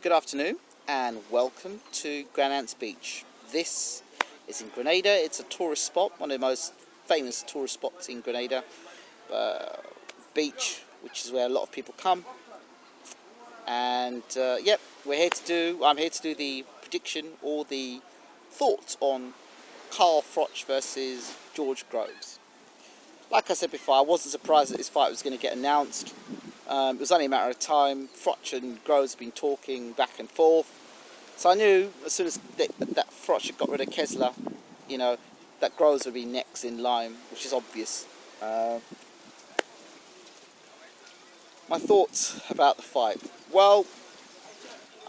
Good afternoon and welcome to Grenada's Beach. This is in Grenada. It's a tourist spot, one of the most famous tourist spots in Grenada. Beach, which is where a lot of people come. And yep, I'm here to do the prediction or the thoughts on Carl Froch versus George Groves. Like I said before, I wasn't surprised that this fight was going to get announced. It was only a matter of time. Froch and Groves have been talking back and forth. So I knew as soon as that Froch had got rid of Kessler, that Groves would be next in line, which is obvious. My thoughts about the fight. Well,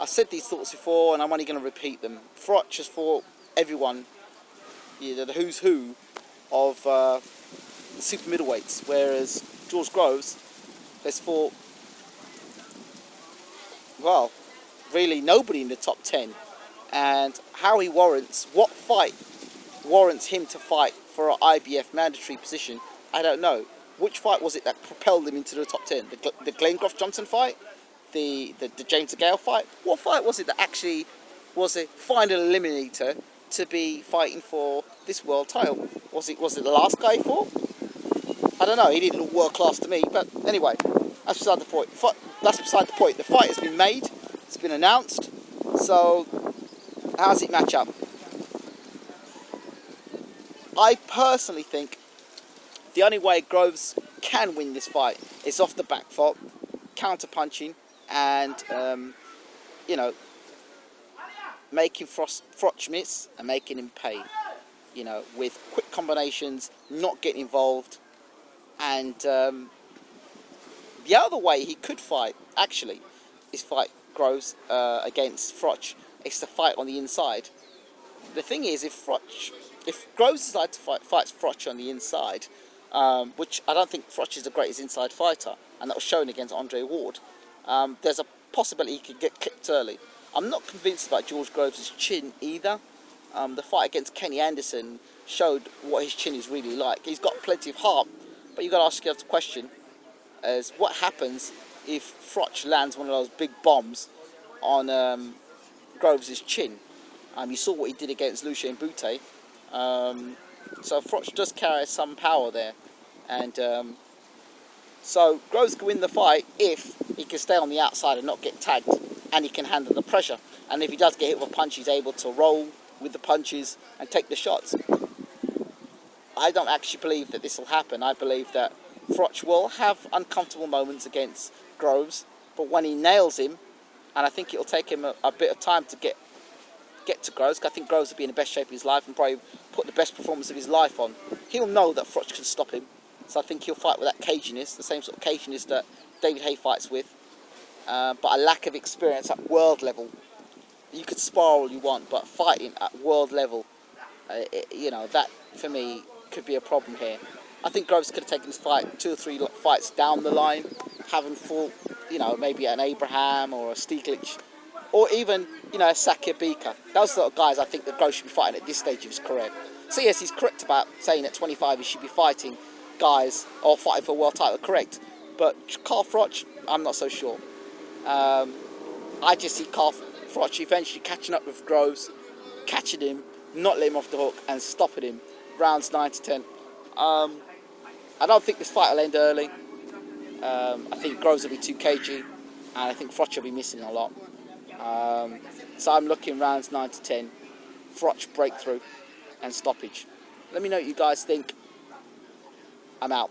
I've said these thoughts before and I'm only going to repeat them. Froch has fought everyone, the who's who of the super middleweights, whereas George Groves has fought, well, really nobody in the top 10. And what fight warrants him to fight for an IBF mandatory position, I don't know. Which fight was it that propelled him into the top 10? The Glengroff Johnson fight? The James Gale fight? What fight was it that actually was a final eliminator to be fighting for this world title? Was it the last guy he fought? I don't know, he didn't look world class to me, but anyway, that's beside the point. The fight has been made, it's been announced, so how does it match up? I personally think the only way Groves can win this fight is off the back foot, counter punching, and making Froch miss and making him pay. With quick combinations, not getting involved. And the other way he could fight, actually, is fight Groves against Froch. It's to fight on the inside. The thing is, if Groves decides to fights Froch on the inside, which I don't think Froch is the greatest inside fighter, and that was shown against Andre Ward, there's a possibility he could get clipped early. I'm not convinced about George Groves' chin either. The fight against Kenny Anderson showed what his chin is really like. He's got plenty of heart, but you've got to ask yourself the question as what happens if Froch lands one of those big bombs on Groves' chin. You saw what he did against Lucien Boutte. So Froch does carry some power there. And so Groves can win the fight if he can stay on the outside and not get tagged, and he can handle the pressure. And if he does get hit with a punch, he's able to roll with the punches and take the shots. I don't actually believe that this will happen. I believe that Froch will have uncomfortable moments against Groves, but when he nails him, and I think it'll take him a bit of time to get to Groves, because I think Groves will be in the best shape of his life and probably put the best performance of his life on. He'll know that Froch can stop him, so I think he'll fight with that caginess, the same sort of caginess that David Haye fights with, but a lack of experience at world level. You could spar all you want, but fighting at world level, that for me could be a problem here. I think Groves could have taken this fight 2 or 3 fights down the line, having fought, maybe an Abraham or a Stieglitz, or even, a Sakir Bika. Those sort of guys I think that Groves should be fighting at this stage of his career. So yes, he's correct about saying at 25 he should be fighting guys or fighting for a world title, correct. But Carl Froch, I'm not so sure. I just see Carl Froch eventually catching up with Groves, catching him, not letting him off the hook and stopping him, rounds 9 to 10. I don't think this fight will end early. I think Groves will be too cagey, and I think Froch will be missing a lot. So I'm looking rounds 9 to 10, Froch breakthrough and stoppage. Let me know what you guys think. I'm out.